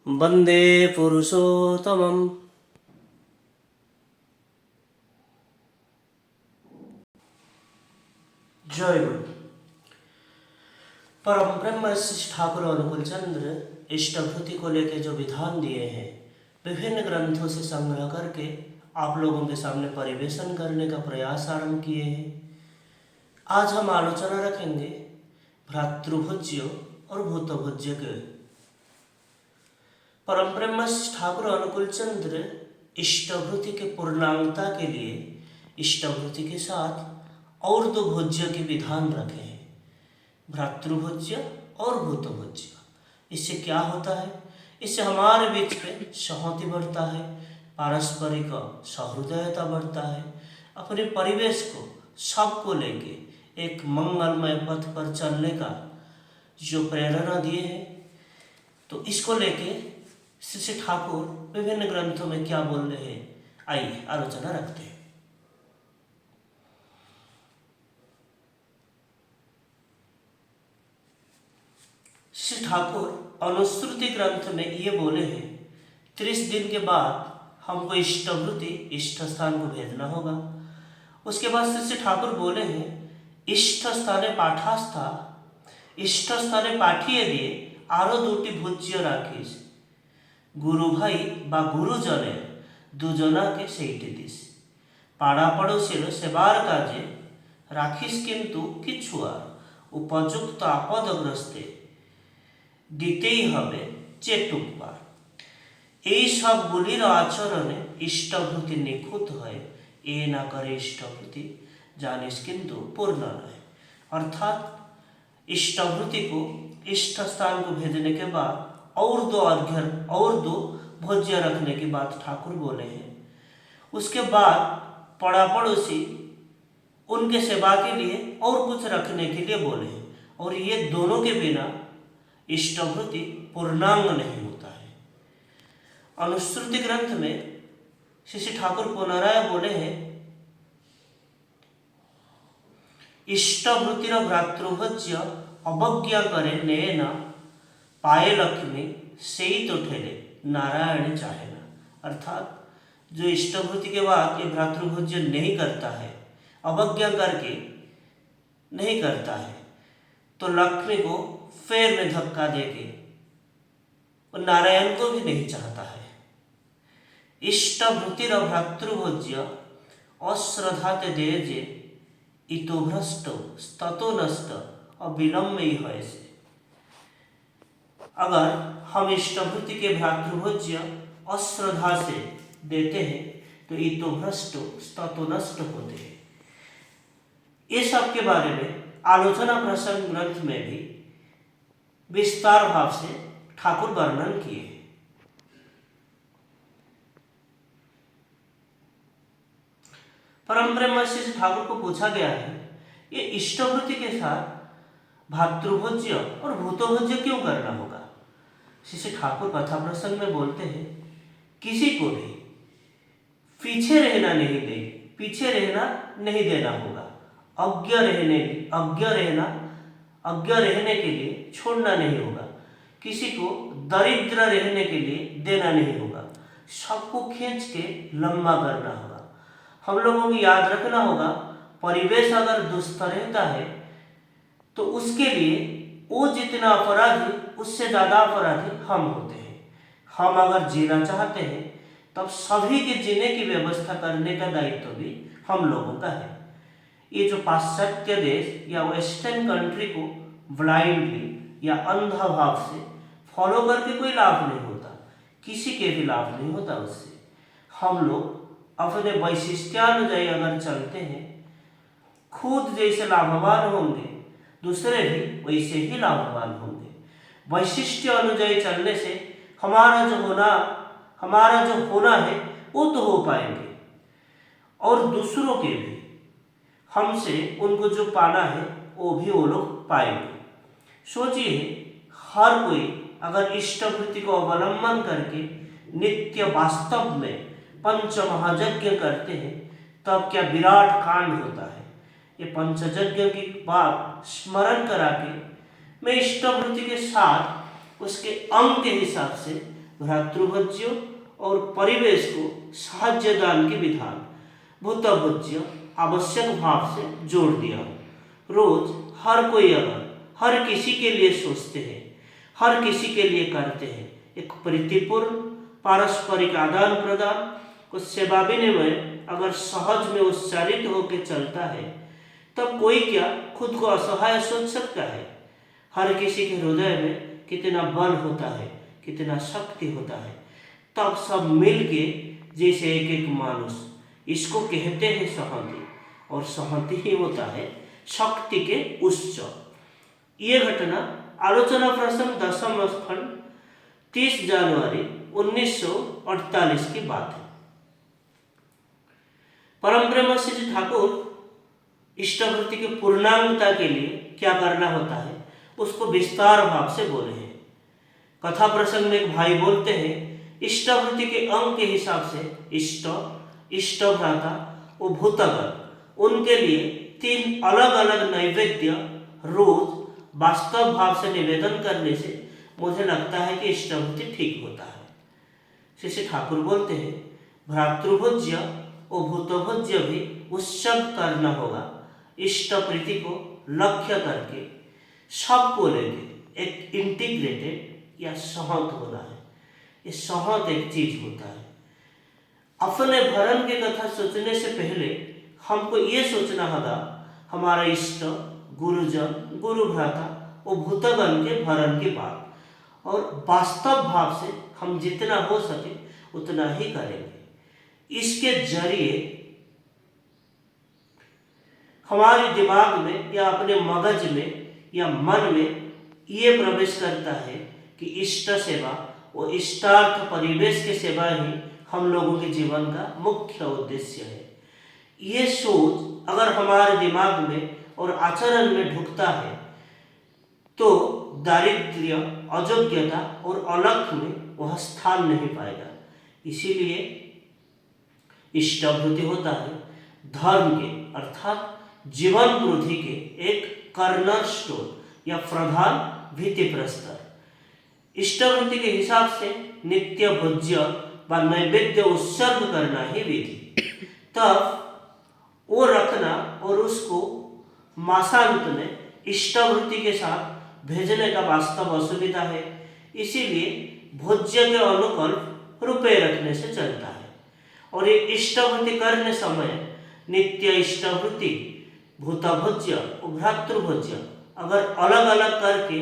वंदे पुरुषोत्तमम्। जय गुरु। परम ब्रह्म श्री ठाकुर अनुकूल चंद्र इष्टभूति को लेकर जो विधान दिए हैं, विभिन्न ग्रंथों से संग्रह करके आप लोगों के सामने परिवेशन करने का प्रयास आरंभ किए हैं। आज हम आलोचना रखेंगे भ्रातृभोज्य और भूतभोज्य के। परम ब्रह्म श्री ठाकुर अनुकूल चंद्र इष्टभूति के पूर्णांगता के लिए इष्टभूति के साथ और दो भोज्य के विधान रखे हैं, भ्रातृभोज्य और भूतभोज्य। इससे क्या होता है? इससे हमारे बीच में सहमति बढ़ता है, पारस्परिक सहृदयता बढ़ता है, अपने परिवेश को सबको लेके एक मंगलमय पथ पर चलने का जो प्रेरणा दिए हैं। तो इसको लेके श्री ठाकुर विभिन्न ग्रंथों में क्या बोल रहे हैं, आइए आलोचना रखते हैं। श्री ठाकुर अनुश्रुति ग्रंथ में ये बोले हैं, 30 दिन के बाद हमको इष्टभूति इष्ट स्थान को भेजना होगा। उसके बाद श्री ठाकुर बोले हैं, इष्ट स्थाने पाठास्था इष्ट स्थाने पाठिए दिए आरो दुटी भोज्य राखिस गुरु भाई बा गुरुजने दुजना के সেইটি দিস পাড়া পড়োশির সেবার কাজে রাখিস কিন্তু কিছু আর উপযুক্ত আপদগ্রস্তে দিতেই হবে চেটুকবার। এই সবগুলির আচরণে ইষ্টভূতি নিখুঁত হয়, এ না করে ইষ্টভূতি জানিস কিন্তু पूर्ण नय। अर्थात इष्टभूति को इष्ट स्थान को भेजने के बाद और दो भोज्य रखने की बात ठाकुर बोले हैं। उसके बाद पड़ा पड़ोसी उनके सेवा के लिए और कुछ रखने के लिए बोले हैं, और ये दोनों के बिना इष्टभूति पूर्णांग नहीं होता है। अनुश्रुति ग्रंथ में श्री ठाकुर पुनराय बोले हैं, इष्टभूतिर भ्रातृभोज्य अवज्ञा करे ने न पाए लक्ष्मी से ही तो ठेले नारायण चाहे ना। अर्थात जो इष्टभूति के बाद ये भ्रातृभोज्य नहीं करता है, अवज्ञा करके नहीं करता है, तो लक्ष्मी को पैर में धक्का देके और नारायण को भी नहीं चाहता है। इष्टभूतिर भ्रातृभोज्य अश्रद्धाते दे जे इतो भ्रष्ट स्ततो नष्ट और विलम्ब ही है से। अगर हम इष्टभूति के भ्रातृभोज्य अश्रद्धा से देते हैं तो इतो भ्रष्ट स्ततो नष्ट होते हैं। ये सब के बारे में आलोचना प्रसंग ग्रंथ में भी विस्तार भाव से ठाकुर वर्णन किए। परम ब्रह्म श्री ठाकुर को पूछा गया है, ये इष्टभूति के साथ भातृभोज्य और भूतभोज्य क्यों करना होगा? श्री ठाकुर कथा प्रसंग में बोलते हैं, किसी को भी पीछे रहना नहीं देना होगा, अज्ञ रहने के लिए छोड़ना नहीं होगा, किसी को दरिद्र रहने के लिए देना नहीं होगा, सबको खींच के लंबा करना होगा। हम लोगों को याद रखना होगा, परिवेश अगर दुष्ट रहता है तो उसके लिए वो जितना अपराधी उससे ज़्यादा अपराधी हम होते हैं। हम अगर जीना चाहते हैं तब सभी के जीने की व्यवस्था करने का दायित्व भी हम लोगों का है। ये जो पाश्चात्य देश या वेस्टर्न कंट्री को ब्लाइंडली या अंधा भाव से फॉलो करके कोई लाभ नहीं होता, किसी के भी लाभ नहीं होता उससे। हम लोग अपने वैशिष्ट्यानुଯାयी अगर चलते हैं, खुद जैसे लाभवान होंगे दूसरे भी वैसे ही लाभवान होंगे। वैशिष्ट्य अनुযাयी चलने से हमारा जो होना है वो तो हो पाएंगे, और दूसरों के भी हमसे उनको जो पाना है वो भी वो लोग पाएंगे। सोचिए, हर कोई अगर इष्टभूति को अवलंबन करके नित्य वास्तव में पंच महायज्ञ करते हैं तब क्या विराट कांड होता है। ये पंचयज्ञ की बात स्मरण करा के मैं इष्टभूति के साथ उसके अंग के हिसाब से भ्रातृभोज्य और परिवेश को साहाय्य दान के विधान भूतभोज्य आवश्यक भाव से जोड़ दिया हो। रोज हर कोई अगर हर किसी के लिए सोचते हैं, हर किसी के लिए करते हैं, एक प्रीतिपूर्ण पारस्परिक आदान प्रदान को सेवा विनिमय अगर सहज में उच्चारित होकर चलता है, तब कोई क्या खुद को असहाय सोच सकता है। हर किसी के हृदय में कितना बल होता है, कितना शक्ति होता है, तब सब मिल के जैसे एक एक मानुष, इसको कहते हैं सहमति, और सहमति ही होता है शक्ति के उच्च। ये घटना आलोचना प्रसंग 10वां खंड 30 जनवरी 1948 की बात है। परम ब्रह्म श्री ठाकुर इष्टवृत्ति की पूर्णांगता के लिए क्या करना होता है उसको विस्तार भाव से बोले हैं। कथा प्रसंग में एक भाई बोलते हैं, इष्टवृत्ति के अंग के हिसाब से इष्ट, इष्टभ्राता और भूतगण, उनके लिए 3 अलग अलग नैवेद्य रोज वास्तव भाव से निवेदन करने से मुझे लगता है कि इष्टवृत्ति ठीक होता है। श्री ठाकुर बोलते हैं, भ्रातृभोज्य और भूतभोज्य भी उत्सव करना होगा। इष्ट प्रीति को लक्ष्य करके सबको लेके एक इंटीग्रेटेड या सहमत होना है। ये सहमत एक चीज होता है। अपने भरण की कथा सोचने से पहले हमको ये सोचना होगा, हमारा इष्ट, गुरुजन, गुरु भ्राता और भूतगण के भरण की बात, और वास्तव भाव से हम जितना हो सके उतना ही करेंगे। इसके जरिए हमारे दिमाग में या अपने मगज में या मन में ये प्रवेश करता है कि इष्ट सेवा और इष्टार्थ परिवेश की सेवा ही हम लोगों के जीवन का मुख्य उद्देश्य है। ये सोच अगर हमारे दिमाग में और आचरण में ढुकता है तो दारिद्र्य, अयोग्यता और अलख में वह स्थान नहीं पाएगा। इसीलिए इष्टवृत्ति होता है धर्म के अर्थात जीवन वृद्धि के एक कर्नर स्टोन या प्रधान भित्ति प्रस्तर। इष्टवृत्ति के हिसाब से नित्य भोज्य व नैवेद्य उत्सर्ग करना ही विधि, तब वो रखना और उसको मासांत में इष्टवृत्ति के साथ भेजने का वास्तव असुविधा है। इसीलिए भोज्य के अनुकल्प रुपये रखने से चलता है। और ये इष्टवृत्ति करने समय नित्य इष्टवृत्ति, भूतभोज्य और भ्रातृभोज्य अगर अलग अलग करके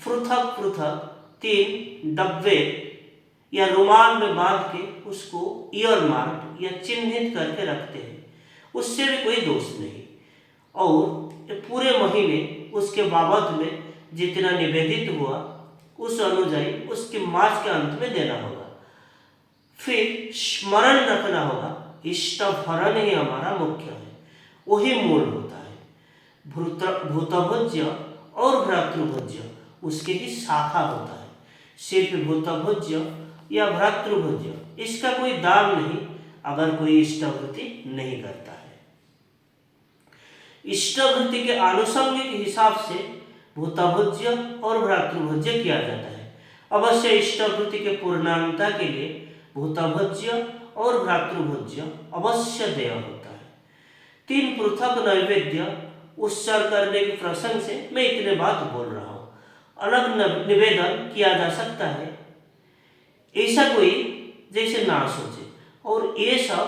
पृथक पृथक 3 डब्बे या रुमाल में बांध के उसको ईयर मार्क या चिन्हित करके रखते हैं, उससे भी कोई दोष नहीं। और पूरे महीने उसके बाबत में जितना निवेदित हुआ उस अनुଯାयी उसके मास के अंत में देना होगा। फिर स्मरण रखना होगा इष्ट भरण ही हमारा मुख्य है, वही मूल होता है। भूतभोज्य और भ्रातृभोज्य उसके ही शाखा होता है। सिर्फ भूतभोज्य या भ्रातृभोज्य इसका कोई दाम नहीं अगर कोई इष्टवृत्ति नहीं करता है। इष्टवृत्ति के आनुषंगिक हिसाब से भूतभोज्य और भ्रातृभोज्य किया जाता है। अवश्य इष्टवृत्ति के पूर्णांगता के लिए भूतभोज्य और भ्रातृभोज्य अवश्य देय होता है। 3 पृथक नैवेद्य उत्सर्ग करने के प्रसंग से मैं इतने बात बोल रहा हूँ। अलग निवेदन किया जा सकता है, ऐसा कोई जैसे ना सोचे, और ये सब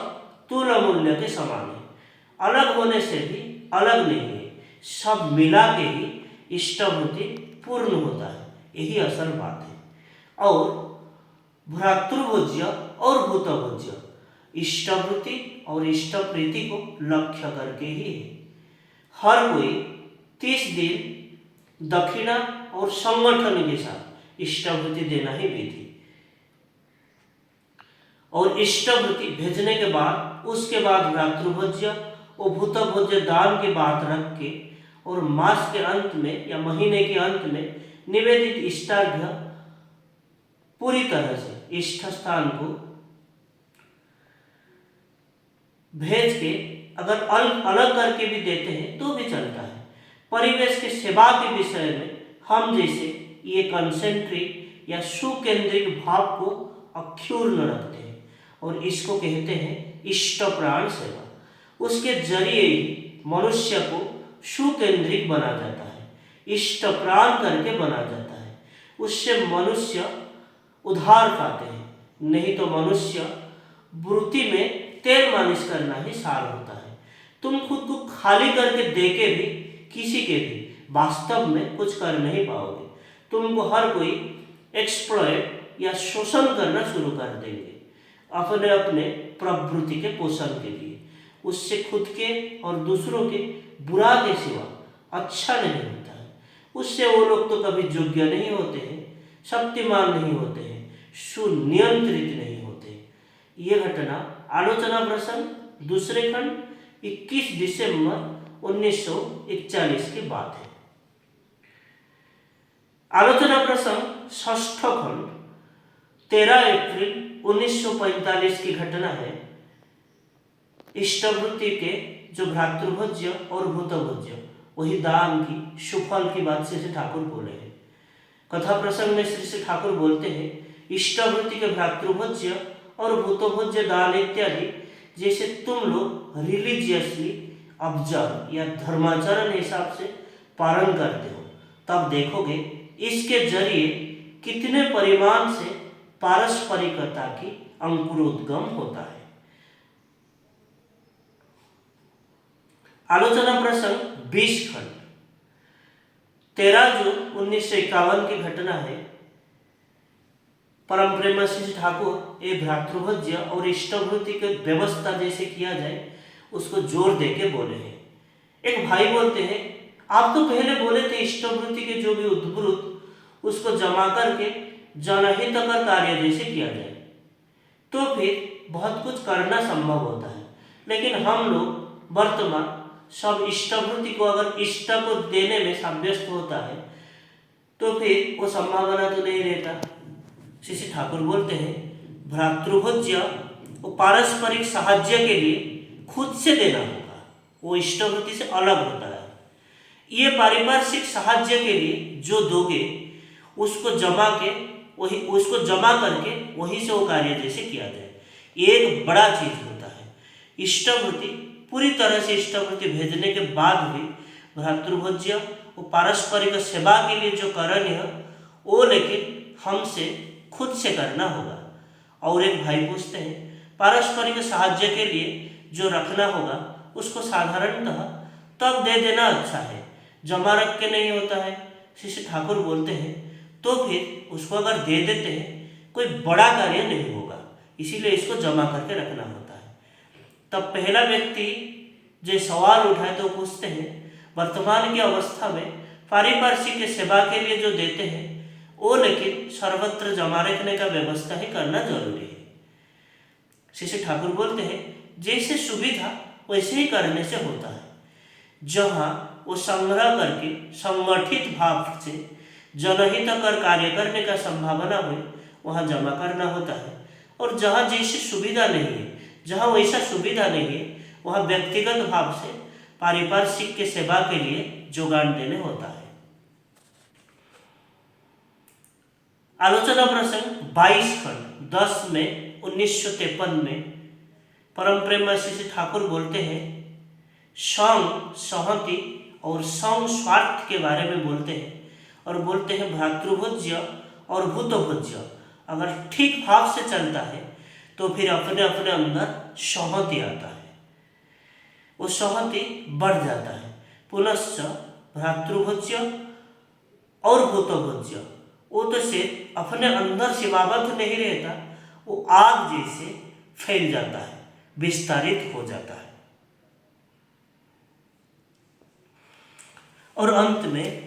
तुल्य मूल्य के समान है। अलग होने से भी अलग नहीं है, सब मिला के ही इष्टवृत्ति पूर्ण होता है, यही असल बात है। और भ्रातृभोज्य और भूतभोज्य इष्टवृत्ति और इष्ट प्रीति को लक्ष्य करके ही है। हर कोई 30 दिन दक्षिणा और संगठन के साथ इष्टवृत्ति देना ही विधि। और इष्टवृत्ति भेजने के बाद उसके बाद भ्रातृभोज्य और भूतभोज्य दान की बात रख के और मास के अंत में या महीने के अंत में निवेदित इष्टार्घ्य पूरी तरह से इष्ट स्थान को भेज के अगर अलग करके भी देते हैं तो भी चलता है। परिवेश के सेवा के विषय में हम जैसे ये कंसेंट्रिक या सुकेंद्रिक भाव को अक्षुण्ण रखते हैं और इसको कहते हैं इष्ट प्राण सेवा। उसके जरिए ही मनुष्य को सुकेंद्रित बना जाता है, इष्ट प्राण करके बना जाता है। उससे मनुष्य उद्धार पाते हैं, नहीं तो मनुष्य वृत्ति में तेल मालिश करना ही सार होता है। तुम खुद को खाली करके देके भी किसी के भी वास्तव में कुछ कर नहीं पाओगे। तुमको हर कोई एक्सप्लॉइट या शोषण करना शुरू कर देंगे अपने अपने प्रवृत्ति के पोषण के लिए। उससे खुद के और दूसरों के बुरा के सिवा अच्छा नहीं होता है। उससे वो लोग तो कभी योग्य नहीं होते हैं, शक्तिमान नहीं होते हैं, सुनियंत्रित नहीं होते। ये घटना आलोचना प्रसंग दूसरे खंड 21 दिसंबर 1941 की बात है। आलोचना प्रसंग षष्ठ खंड 13 अप्रैल 1945 की घटना है। इष्टवृत्ति के जो भ्रातृभोज्य और भूतभोज्य वही दान की सुफल की बात श्री ठाकुर बोले हैं। कथा प्रसंग में श्री ठाकुर बोलते हैं इष्टवृत्ति के भ्रातृभोज्य और भूतभोज्य दान इत्यादि जैसे तुम लोग रिलीजियसली ऑब्जर्व या धर्माचरण हिसाब से पालन करते हो, तब देखोगे इसके जरिए कितने परिमाण से पारस्परिकता की अंकुरोद्गम होता है। आलोचना प्रसंग 20 खंड 13 जून 1951 की घटना है। परम प्रेम श्री ठाकुर ये भ्रातृभोज्य और इष्टवृत्ति की व्यवस्था जैसे किया जाए उसको जोर देके बोले हैं। एक भाई बोलते हैं आप तो पहले बोले थे इष्टवृत्ति के जो भी उद्भूत उसको जमा करके जनहितकर कार्य जैसे किया जाए तो फिर बहुत कुछ करना संभव होता है। लेकिन हम लोग वर्तमान सब इष्टवृत्ति को अगर इष्ट को देने में साब्यस्त होता है तो फिर वो संभावना तो नहीं रहता। श्री ठाकुर बोलते हैं भ्रातृभोज्य वो पारस्परिक साहाय्य के लिए खुद से देना होगा, वो इष्टवृत्ति से अलग होता है। ये पारिपार्श्विक साहाय्य के लिए जो दोगे उसको जमा करके वहीं से वो कार्य जैसे किया जाए, ये एक बड़ा चीज होता है। इष्टवृत्ति पूरी तरह से इष्टवृत्ति भेजने के बाद भी भ्रातृभोज्य वो पारस्परिक सेवा के लिए जो करण है वो लेकिन हमसे खुद से करना होगा। और एक भाई पूछते हैं पारस्परिक साहाय्य के लिए जो रखना होगा उसको साधारणतः तब दे देना अच्छा है, जमा रख के नहीं होता है। श्री ठाकुर बोलते हैं तो फिर उसको अगर दे देते हैं कोई बड़ा कार्य नहीं होगा, इसीलिए इसको जमा करके रखना होता है। तब पहला व्यक्ति जो सवाल उठाए तो पूछते हैं वर्तमान की अवस्था में पारिपार्श्विक के सेवा के लिए जो देते हैं वो लेकिन सर्वत्र जमा रखने का व्यवस्था ही करना जरूरी है। श्री ठाकुर बोलते हैं जैसे सुविधा वैसे ही करने से होता है। जहाँ वो संग्रह करके संगठित भाव से जनहित कर कार्य करने का संभावना हुई वहाँ जमा करना होता है। और जहाँ जैसी सुविधा नहीं है, जहाँ वैसा सुविधा नहीं है वहाँ व्यक्तिगत भाव से पारिपार्श्विक के सेवा के लिए जोगान देने होता है। आलोचना प्रसंग 22 खंड 10 में 1953 में परम प्रेम श्री ठाकुर बोलते हैं संग सहमति और संग स्वार्थ के बारे में बोलते हैं और बोलते हैं भ्रातृभोज्य और भूतभोज्य अगर ठीक भाव से चलता है तो फिर अपने अपने अंदर सहमति आता है, वो सहमति बढ़ जाता है। पुनश्च भ्रातृभोज्य और भूतभोज्य वो तो सिर्फ अपने अंदर सीमाबद्ध नहीं रहता, वो आग जैसे फैल जाता है, विस्तारित हो जाता है। और अंत में